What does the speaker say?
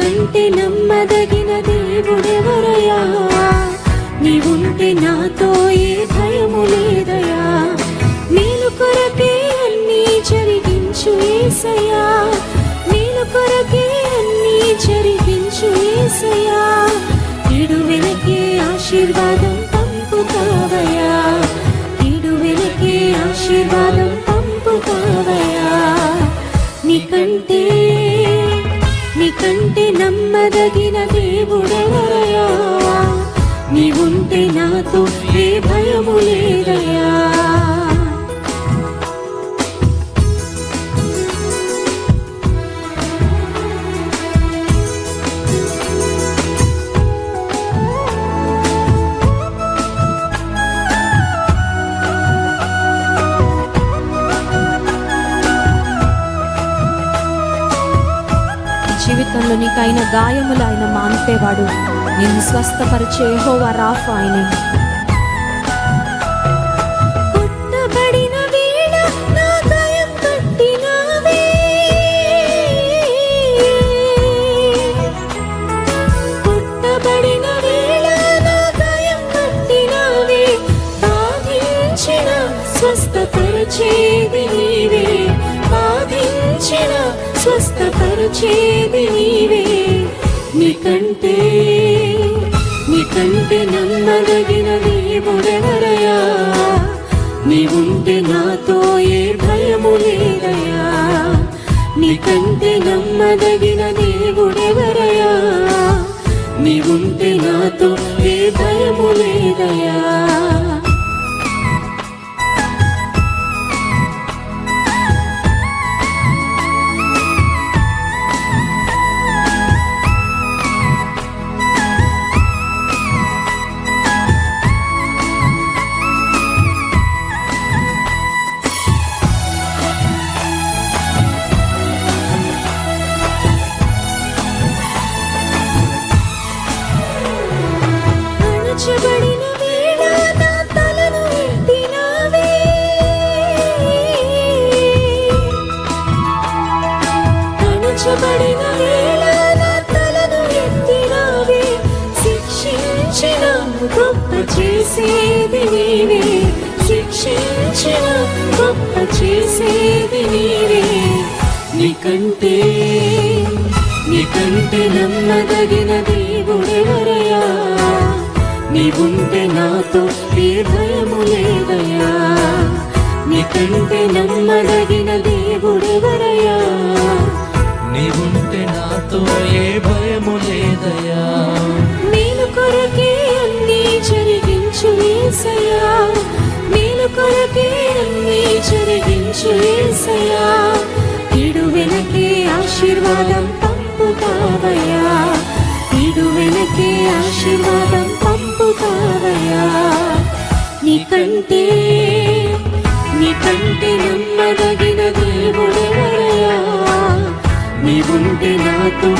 నీకంటే నమ్మదగిన దేవుడెవరయ్యా? నీవుంటే నాతో ఏ భయము లేదయ్యా. మేలు కొరకే అన్నీ జరిగించు యేసయ్యా, మేలు కొరకే అన్నీ జరిగించు యేసయ్యా. కీడు వెనకే ఆశీర్వాదం పంపుతావయ్యా, కీడు వెనకే ఆశీర్వాదం పంపుతావయ్యా. నీకంటే నమ్మదగిన దేవుడెవరయ్యా? నీవుంటే నాతో ఏ భయము లేదయ్యా. జీవితంలో నీకైన గాయములు ఆయన మాన్పేవాడు, నిన్ను స్వస్థపరిచే యెహోవా రాఫా ఆయనే. కొట్టబడిన వేళ నా గాయం కట్టినావే, కొట్టబడిన వేళ నా గాయం కట్టినావే. బాధించిన స్వస్థపరిచేది నీవే, బాధించిన స్వస్థపరిచేది నీవే. నీకంటే నమ్మదగిన దేవుడెవరయ్యా? నీవుంటే నాతో ఏ భయము లేదయ్యా. నీకంటే నమ్మదగిన దేవుడెవరయ్యా? నీవుంటే నాతో ఏ భయము లేదయ్యా. అణచబడిన వేళ నా తలను ఎత్తినావే, అణచబడిన వేళ నా తలను ఎత్తినావే. శిక్షించిన గొప్ప చేసేది నీవే, శిక్షించిన గొప్ప చేసేది నీవే. నీకంటే నమ్మదగిన దేవుడెవరయ్యా? నీవుంటే నాతో ఏ భయము లేదయ్యా. నీకంటే నమ్మదగిన దేవుడెవరయ్యా? నీవుంటే నాతో ఏ భయము లేదయ్యా. మేలు కొరకే అన్నీ జరిగించు యేసయ్యా, మేలు కొరకే అన్నీ జరిగించు యేసయ్యా. కీడు వెనకే ఆశీర్వాదం పంపుతావయ్యా, కీడు వెనకే ఆశీర్వాదం పంపుతావయ్యా. నీకంటే నమ్మదగిన దేవుడెవరయ్యా? నీవుంటే నాతో